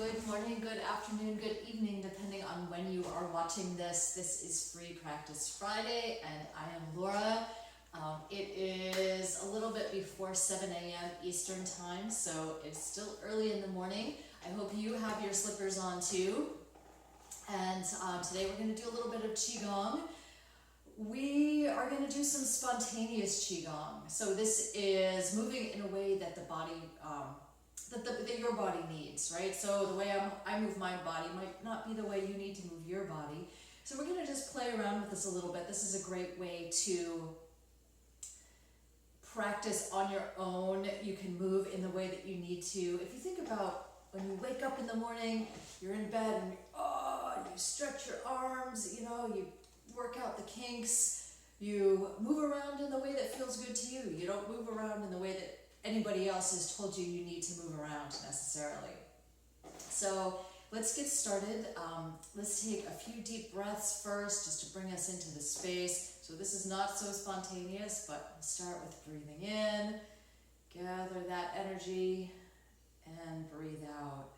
Good morning, good afternoon, good evening, depending on when you are watching this. This is Free Practice Friday, and I am Laura. It is a little bit before 7 a.m. Eastern time, so it's still early in the morning. I hope you have your slippers on too. And today we're going to do a little bit of qigong. We are going to do some spontaneous qigong. So this is moving in a way that the body, that your body needs, right? So the way I move my body might not be the way you need to move your body. So we're going to just play around with this a little bit. This is a great way to practice on your own. You can move in the way that you need to. If you think about when you wake up in the morning, you're in bed and you stretch your arms, you work out the kinks, you move around in the way that feels good to you. You don't move around in the way that anybody else has told you you need to move around necessarily. So let's get started. Let's take a few deep breaths first just to bring us into the space. So this is not so spontaneous, but we'll start with breathing in, gather that energy, and breathe out.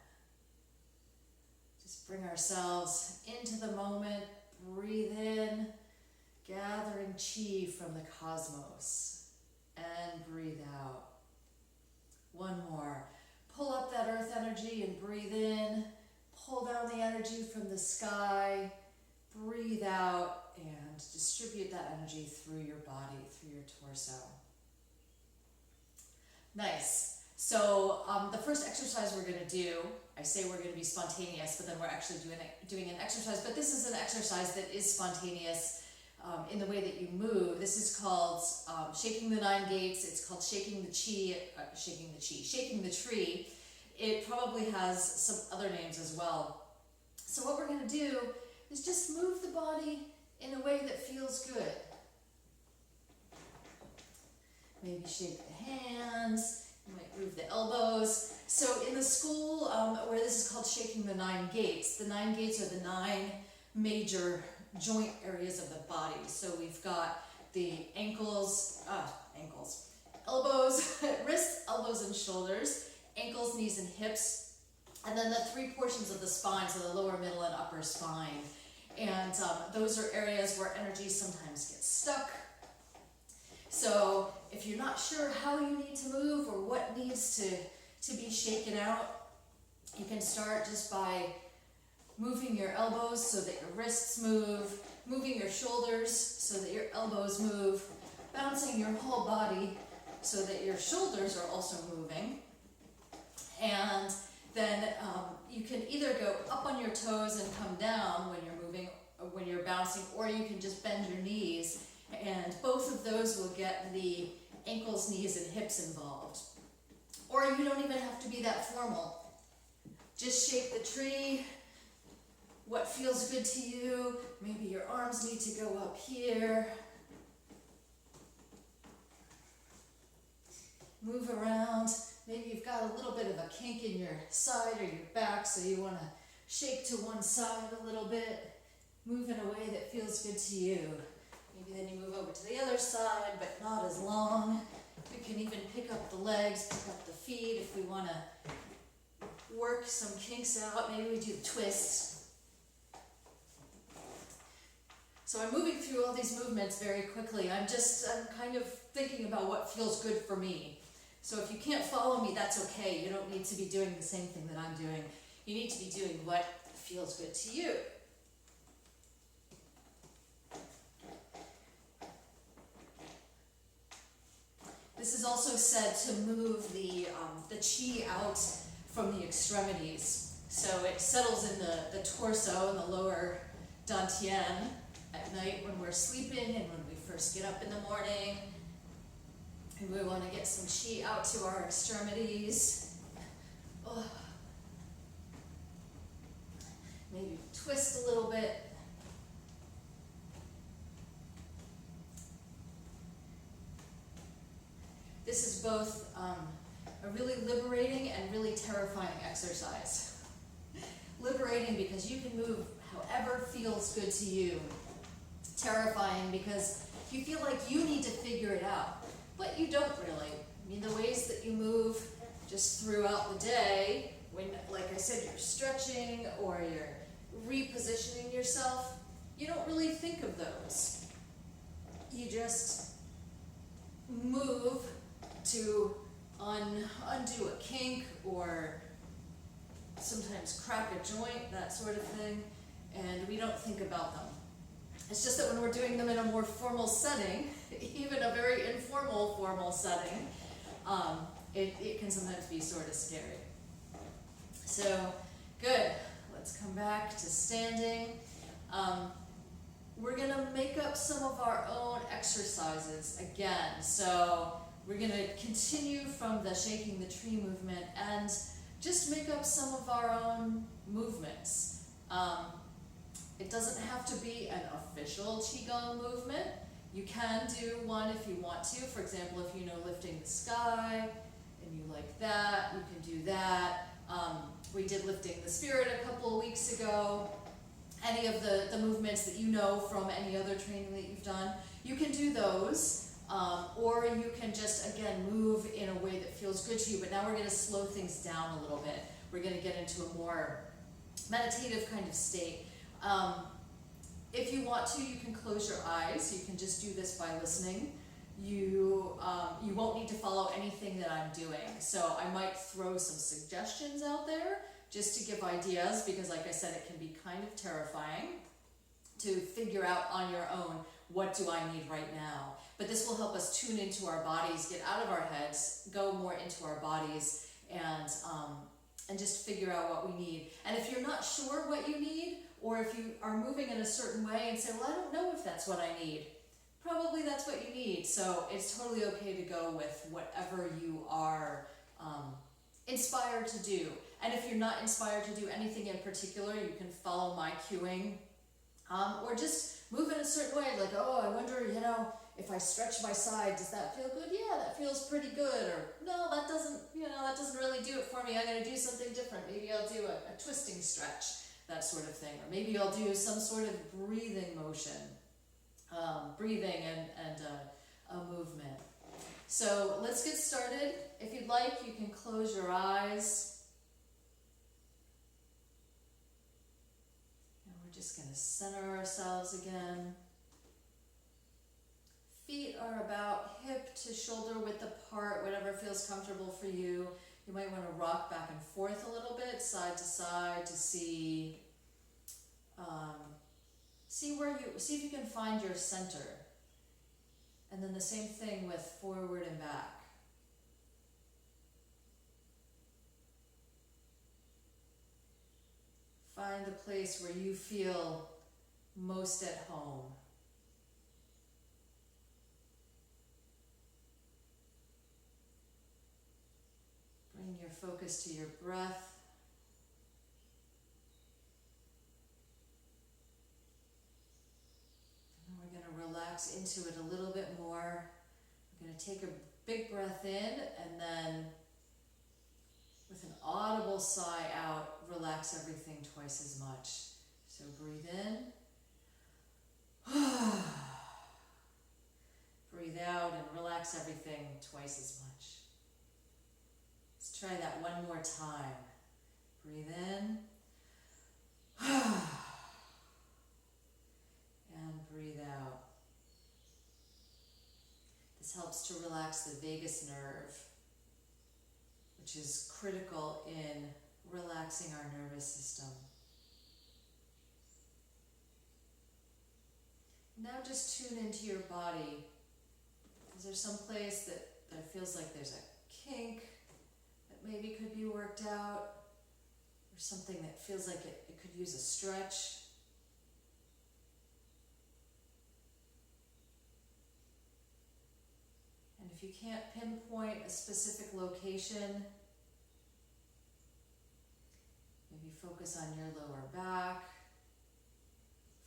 Just bring ourselves into the moment, breathe in, gathering chi from the cosmos, and breathe out. One more. Pull up that earth energy and breathe in. Pull down the energy from the sky. Breathe out and distribute that energy through your body, through your torso. Nice. So the first exercise we're going to do, I say we're going to be spontaneous, but then we're actually doing an exercise. But this is an exercise that is spontaneous in the way that you move. This is called shaking the 9 gates. It's called shaking the shaking the tree. It probably has some other names as well. So what we're going to do is just move the body in a way that feels good. Maybe shake the hands. You might move the elbows. So in the school where this is called shaking the 9 gates, the 9 gates are the 9 major joint areas of the body. So we've got the elbows, wrists, elbows, and shoulders, ankles, knees, and hips, and then the 3 portions of the spine, so the lower, middle, and upper spine. And those are areas where energy sometimes gets stuck. So if you're not sure how you need to move or what needs to be shaken out, you can start just by moving your elbows so that your wrists move, moving your shoulders so that your elbows move, bouncing your whole body so that your shoulders are also moving. And then you can either go up on your toes and come down when you're moving, or when you're bouncing, or you can just bend your knees. And both of those will get the ankles, knees, and hips involved. Or you don't even have to be that formal. Just shake the tree. What feels good to you? Maybe your arms need to go up here. Move around. Maybe you've got a little bit of a kink in your side or your back, so you want to shake to one side a little bit. Move in a way that feels good to you. Maybe then you move over to the other side, but not as long. We can even pick up the legs, pick up the feet if we want to work some kinks out. Maybe we do twists. So I'm moving through all these movements very quickly. I'm kind of thinking about what feels good for me. So if you can't follow me, that's okay. You don't need to be doing the same thing that I'm doing. You need to be doing what feels good to you. This is also said to move the chi out from the extremities. So it settles in the torso and the lower dantian at night when we're sleeping and when we first get up in the morning. And we want to get some chi out to our extremities. Oh. Maybe twist a little bit. This is both a really liberating and really terrifying exercise. Liberating because you can move however feels good to you. Terrifying because you feel like you need to figure it out, but you don't really. I mean, the ways that you move just throughout the day, when, like I said, you're stretching or you're repositioning yourself, you don't really think of those. You just move to undo a kink or sometimes crack a joint, that sort of thing, and we don't think about them. It's just that when we're doing them in a more formal setting, even a very informal formal setting, it can sometimes be sort of scary. So, good. Let's come back to standing. We're going to make up some of our own exercises again. So we're going to continue from the shaking the tree movement and just make up some of our own movements. It doesn't have to be an official qigong movement. You can do one if you want to. For example, if you know lifting the sky and you like that, you can do that. We did lifting the spirit a couple of weeks ago. Any of the movements that you know from any other training that you've done, you can do those. Or you can just, again, move in a way that feels good to you. But now we're going to slow things down a little bit. We're going to get into a more meditative kind of state. If you want to, you can close your eyes. You can just do this by listening. You won't need to follow anything that I'm doing. So I might throw some suggestions out there just to give ideas, because like I said, it can be kind of terrifying to figure out on your own, what do I need right now? But this will help us tune into our bodies, get out of our heads, go more into our bodies, and just figure out what we need. And if you're not sure what you need, or if you are moving in a certain way and say, well, I don't know if that's what I need, probably that's what you need. So it's totally okay to go with whatever you are inspired to do. And if you're not inspired to do anything in particular, you can follow my cueing, or just move in a certain way, like, oh, I wonder, if I stretch my side, does that feel good? Yeah, that feels pretty good. Or no, that doesn't really do it for me. I'm going to do something different. Maybe I'll do a twisting stretch, that sort of thing. Or maybe I'll do some sort of breathing motion, breathing and a movement. So let's get started. If you'd like, you can close your eyes. And we're just going to center ourselves again. Feet are about hip to shoulder width apart, whatever feels comfortable for you. You might want to rock back and forth a little bit, side to side, to see if you can find your center. And then the same thing with forward and back. Find the place where you feel most at home. Bring your focus to your breath. And we're going to relax into it a little bit more. We're going to take a big breath in, and then with an audible sigh out, relax everything twice as much. So breathe in. Breathe out and relax everything twice as much. Let's try that one more time. Breathe in. And breathe out. This helps to relax the vagus nerve, which is critical in relaxing our nervous system. Now just tune into your body. Is there some place that feels like there's a kink that maybe could be worked out, or something that feels like it could use a stretch? And if you can't pinpoint a specific location, maybe focus on your lower back,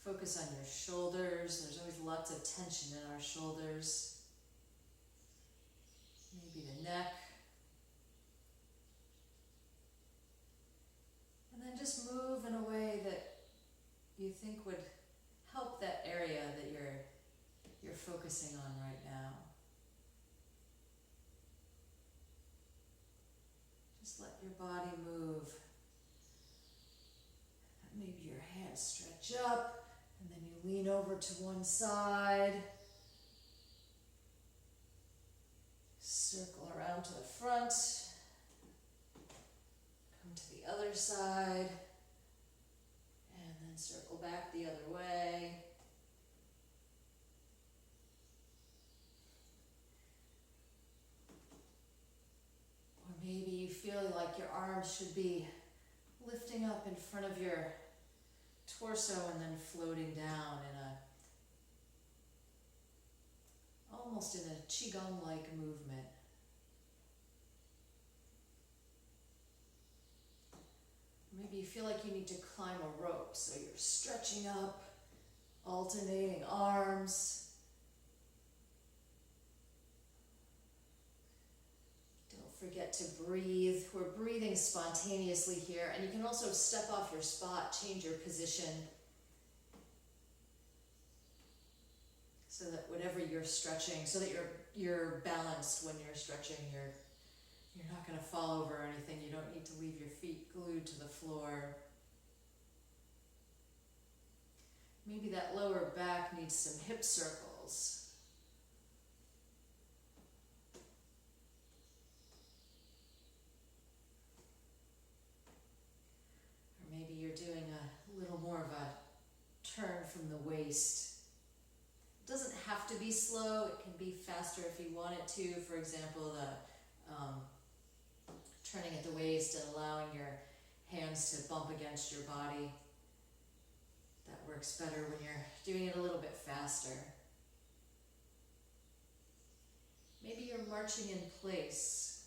focus on your shoulders. There's always lots of tension in our shoulders. Maybe the neck. And then just move in a way that you think would help that area that you're focusing on right now. Just let your body move Maybe your hands stretch up, and then you lean over to one side. Circle around to the front. Come to the other side. And then circle back the other way. Or maybe you feel like your arms should be lifting up in front of your torso and then floating down in almost in a qigong-like movement. Maybe you feel like you need to climb a rope, so you're stretching up, alternating arms. Don't forget to breathe. We're breathing spontaneously here, and you can also step off your spot, change your position, so that whatever you're stretching, so that you're balanced when you're stretching, you're not going to fall over or anything. You don't need to leave your feet glued to the floor. Maybe that lower back needs some hip circles. Or maybe you're doing a little more of a turn from the waist. It doesn't have to be slow. It can be faster if you want it to. For example, the turning at the waist and allowing your hands to bump against your body. That works better when you're doing it a little bit faster. Maybe you're marching in place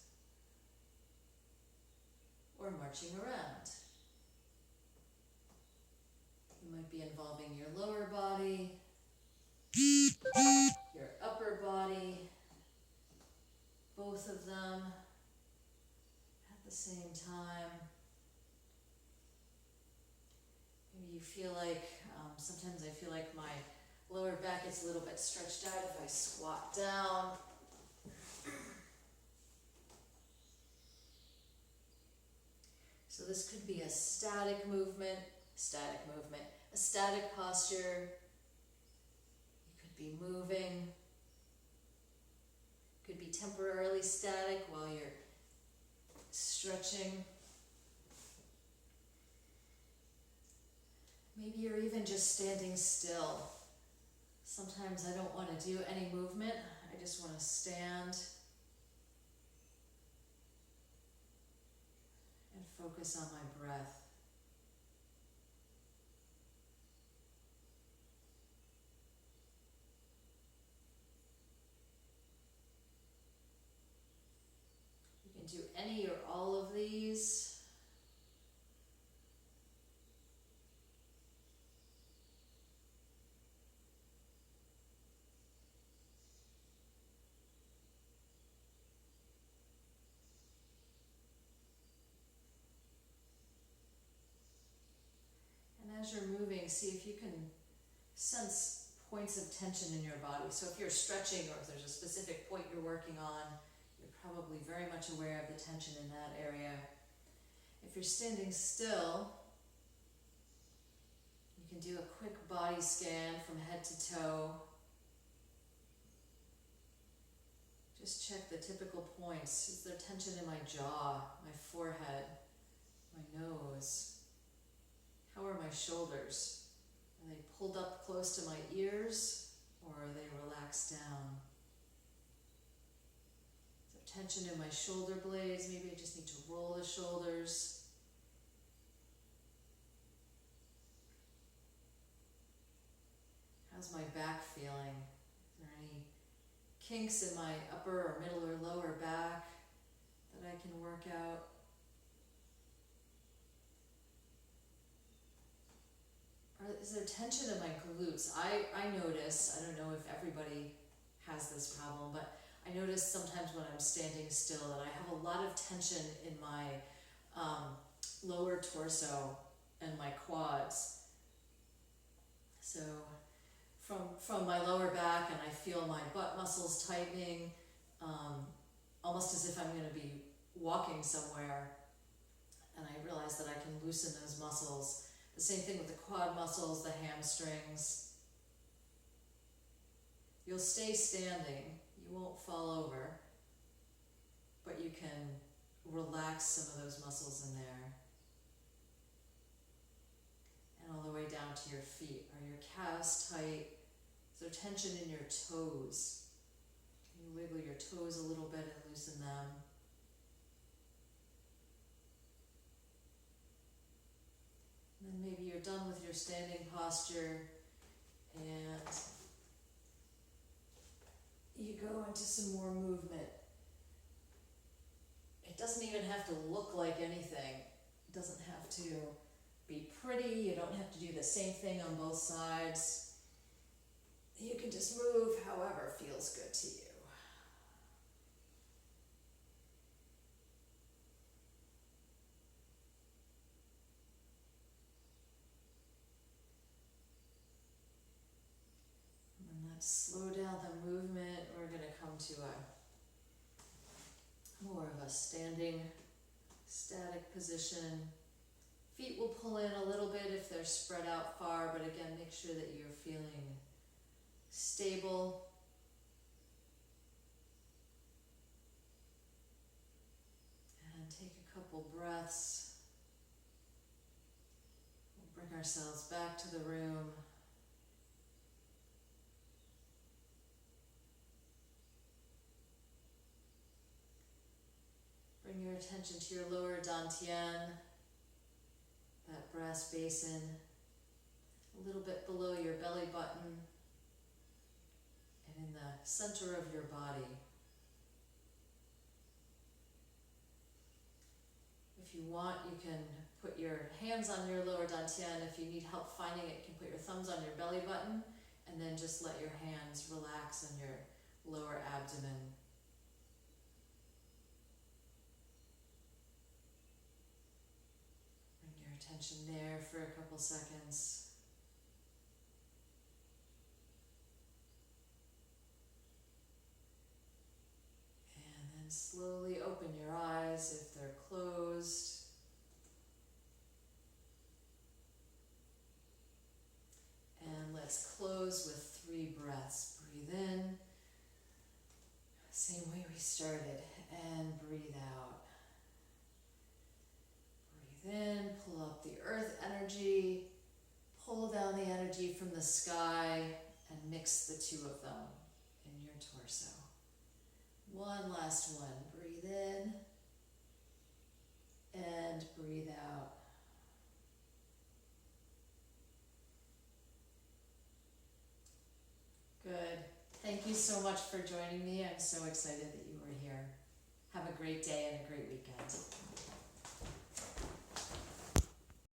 or marching around. You might be involving your lower body, your upper body, both of them at the same time. Maybe you feel like, sometimes I feel like my lower back gets a little bit stretched out if I squat down. So this could be a static movement, a static posture. You could be moving. Could be temporarily static while you're stretching. Maybe you're even just standing still. Sometimes I don't want to do any movement. I just want to stand and focus on my breath. You can do any or all of these. As you're moving, see if you can sense points of tension in your body. So if you're stretching or if there's a specific point you're working on, you're probably very much aware of the tension in that area. If you're standing still, you can do a quick body scan from head to toe. Just check the typical points. Is there tension in my jaw, my forehead, my nose? How are my shoulders? Are they pulled up close to my ears, or are they relaxed down? Is there tension in my shoulder blades? Maybe I just need to roll the shoulders. How's my back feeling? Is there any kinks in my upper or middle or lower back that I can work out? Or is there tension in my glutes? I notice, I don't know if everybody has this problem, but I notice sometimes when I'm standing still that I have a lot of tension in my lower torso and my quads. So from my lower back, and I feel my butt muscles tightening, almost as if I'm going to be walking somewhere, and I realize that I can loosen those muscles. The same thing with the quad muscles, the hamstrings. You'll stay standing, you won't fall over, but you can relax some of those muscles in there. And all the way down to your feet. Are your calves tight? Is there tension in your toes? Can you wiggle your toes a little bit and loosen them? And then maybe you're done with your standing posture and you go into some more movement. It doesn't even have to look like anything. It doesn't have to be pretty. You don't have to do the same thing on both sides. You can just move however feels good to you. And let's slow down the movement. We're going to come to a more of a standing, static position. Feet will pull in a little bit if they're spread out far, but again, make sure that you're feeling stable. And take a couple breaths. We'll bring ourselves back to the room. Bring your attention to your lower dantian, that brass basin, a little bit below your belly button, and in the center of your body. If you want, you can put your hands on your lower dantian. If you need help finding it, you can put your thumbs on your belly button, and then just let your hands relax on your lower abdomen. Attention there for a couple seconds. And then slowly open your eyes if they're closed. And let's close with 3 breaths. Breathe in, same way we started, and breathe out. Breathe in, pull up the earth energy, pull down the energy from the sky, and mix the 2 of them in your torso. One last one. Breathe in and breathe out. Good. Thank you so much for joining me. I'm so excited that you were here. Have a great day and a great weekend.